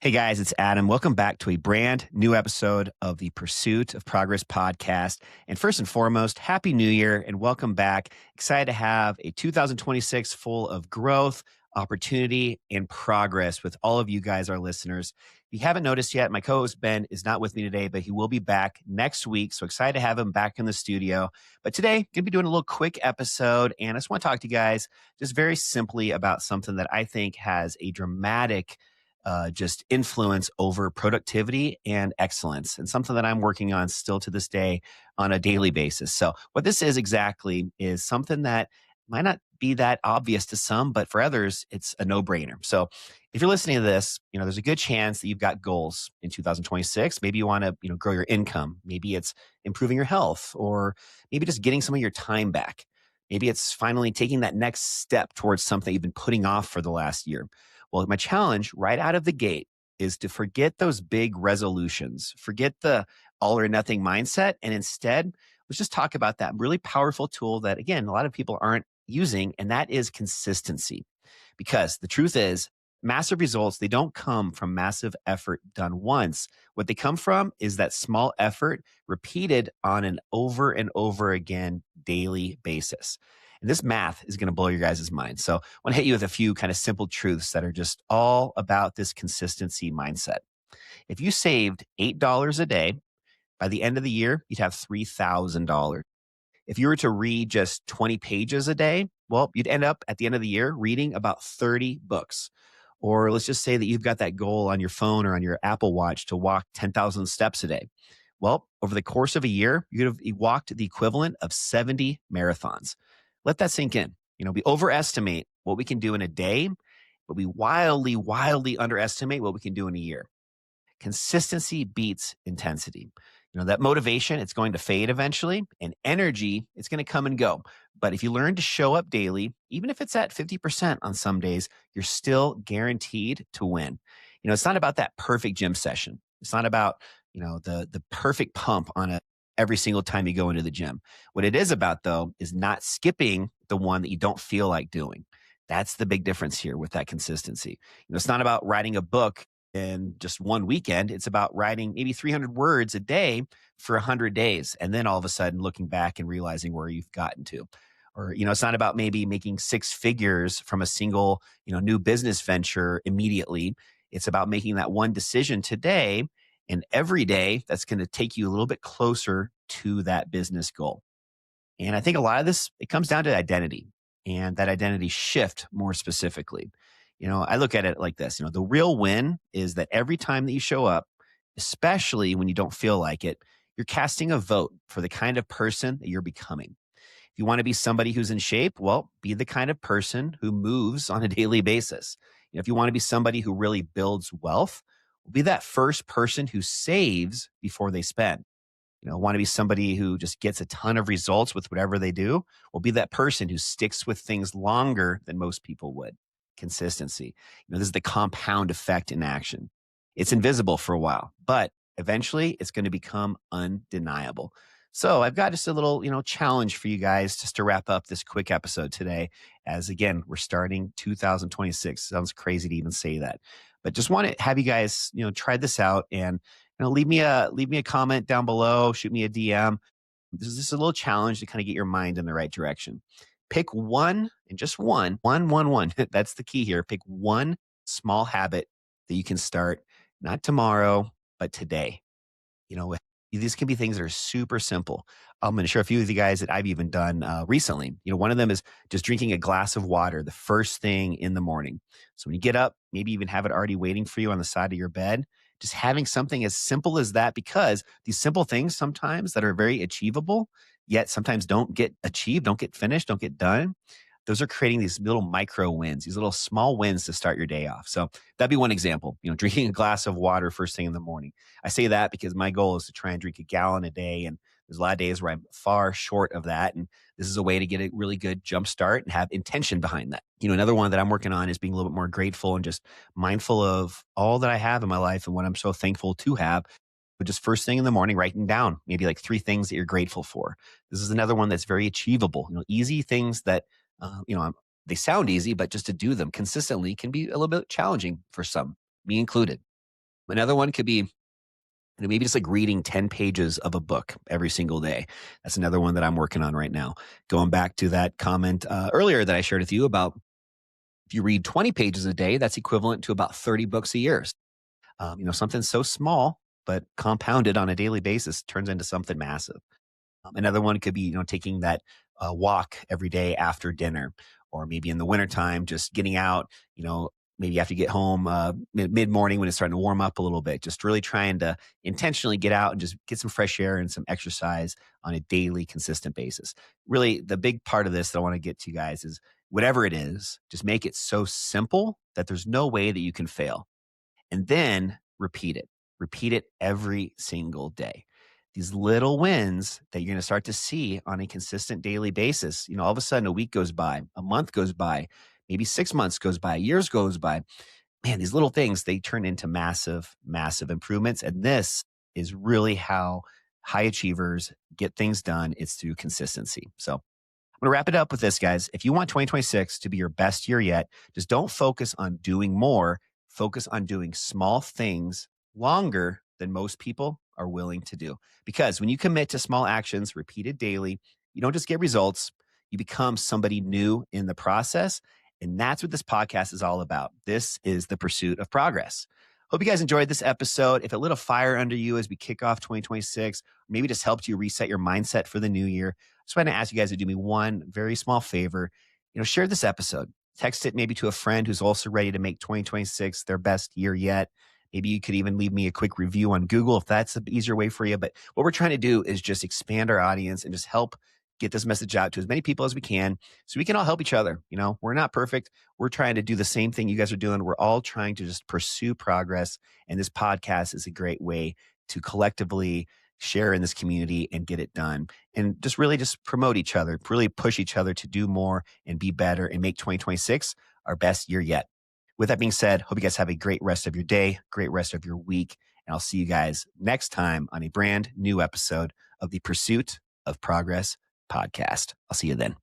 Hey guys, it's Adam. Welcome back to a brand new episode of the Pursuit of Progress podcast. And first and foremost, Happy New Year and welcome back. Excited to have a 2026 full of growth, opportunity, and progress with all of you guys, our listeners. If you haven't noticed yet, my co-host Ben is not with me today, but he will be back next week. So excited to have him back in the studio. But today, going to be doing a little quick episode. And I just want to talk to you guys just very simply about something that I think has a dramatic just influence over productivity and excellence, and something that I'm working on still to this day on a daily basis. So, what this is exactly is something that might not be that obvious to some, but for others, it's a no brainer. So, if you're listening to this, there's a good chance that you've got goals in 2026. Maybe you want to, grow your income. Maybe it's improving your health, or maybe just getting some of your time back. Maybe it's finally taking that next step towards something you've been putting off for the last year. Well, my challenge right out of the gate is to forget those big resolutions, forget the all or nothing mindset. And instead, let's just talk about that really powerful tool that, again, a lot of people aren't using, and that is consistency. Because the truth is, massive results, they don't come from massive effort done once. What they come from is that small effort repeated on an over and over again daily basis. And this math is going to blow your guys' mind. So I want to hit you with a few kind of simple truths that are just all about this consistency mindset. If you saved $8 a day, by the end of the year, you'd have $3,000. If you were to read just 20 pages a day, well, you'd end up at the end of the year reading about 30 books. Or let's just say that you've got that goal on your phone or on your Apple Watch to walk 10,000 steps a day. Well, over the course of a year, you'd have walked the equivalent of 70 marathons. Let that sink in. We overestimate what we can do in a day, but we wildly, wildly underestimate what we can do in a year. Consistency beats intensity. That motivation, it's going to fade eventually, and energy, it's going to come and go. But if you learn to show up daily, even if it's at 50% on some days, you're still guaranteed to win. It's not about that perfect gym session. It's not about, the perfect pump on every single time you go into the gym. What it is about, though, is not skipping the one that you don't feel like doing. That's the big difference here with that consistency. It's not about writing a book in just one weekend. It's about writing maybe 300 words a day for 100 days. And then all of a sudden looking back and realizing where you've gotten to. Or, it's not about maybe making six figures from a single, new business venture immediately. It's about making that one decision today and every day that's going to take you a little bit closer to that business goal. And I think a lot of this, it comes down to identity, and that identity shift more specifically. I look at it like this, the real win is that every time that you show up, especially when you don't feel like it, you're casting a vote for the kind of person that you're becoming. If you want to be somebody who's in shape, well, be the kind of person who moves on a daily basis. If you want to be somebody who really builds wealth, be that first person who saves before they spend. Want to be somebody who just gets a ton of results with whatever they do, will be that person who sticks with things longer than most people would. Consistency. This is the compound effect in action. It's invisible for a while, but eventually it's going to become undeniable. So I've got just a little, challenge for you guys just to wrap up this quick episode today. As again, we're starting 2026. Sounds crazy to even say that, but just want to have you guys, try this out and leave me a comment down below, shoot me a DM. This is just a little challenge to kind of get your mind in the right direction. Pick one, and just one. That's the key here. Pick one small habit that you can start, not tomorrow, but today. These can be things that are super simple. I'm going to share a few of you guys that I've even done recently. One of them is just drinking a glass of water the first thing in the morning. So when you get up, maybe even have it already waiting for you on the side of your bed. Just having something as simple as that, because these simple things sometimes that are very achievable, yet sometimes don't get achieved, don't get finished, don't get done. Those are creating these little micro wins, these little small wins to start your day off. So that'd be one example, drinking a glass of water first thing in the morning. I say that because my goal is to try and drink a gallon a day. And there's a lot of days where I'm far short of that. And this is a way to get a really good jump start and have intention behind that. Another one that I'm working on is being a little bit more grateful and just mindful of all that I have in my life and what I'm so thankful to have. But just first thing in the morning, writing down maybe like 3 things that you're grateful for. This is another one that's very achievable, easy things that, they sound easy, but just to do them consistently can be a little bit challenging for some, me included. Another one could be maybe just like reading 10 pages of a book every single day. That's another one that I'm working on right now. Going back to that comment earlier that I shared with you about if you read 20 pages a day, that's equivalent to about 30 books a year. Something so small, but compounded on a daily basis turns into something massive. Another one could be, taking that walk every day after dinner, or maybe in the wintertime, just getting out, maybe after you get home mid morning when it's starting to warm up a little bit, just really trying to intentionally get out and just get some fresh air and some exercise on a daily, consistent basis. Really, the big part of this that I want to get to you guys is whatever it is, just make it so simple that there's no way that you can fail, and then repeat it. Repeat it every single day. These little wins that you're going to start to see on a consistent daily basis. All of a sudden a week goes by, a month goes by, maybe 6 months goes by, years goes by. Man, these little things, they turn into massive, massive improvements. And this is really how high achievers get things done. It's through consistency. So I'm going to wrap it up with this, guys. If you want 2026 to be your best year yet, just don't focus on doing more. Focus on doing small things longer than most people are willing to do. Because when you commit to small actions repeated daily, you don't just get results, you become somebody new in the process. And that's what this podcast is all about. This is the pursuit of progress. Hope you guys enjoyed this episode. If it lit a fire under you as we kick off 2026, maybe just helped you reset your mindset for the new year, I just want to ask you guys to do me one very small favor. Share this episode. Text it maybe to a friend who's also ready to make 2026 their best year yet. Maybe you could even leave me a quick review on Google if that's an easier way for you. But what we're trying to do is just expand our audience and just help get this message out to as many people as we can so we can all help each other. We're not perfect. We're trying to do the same thing you guys are doing. We're all trying to just pursue progress. And this podcast is a great way to collectively share in this community and get it done, and just really just promote each other, really push each other to do more and be better and make 2026 our best year yet. With that being said, hope you guys have a great rest of your day, great rest of your week, and I'll see you guys next time on a brand new episode of the Pursuit of Progress podcast. I'll see you then.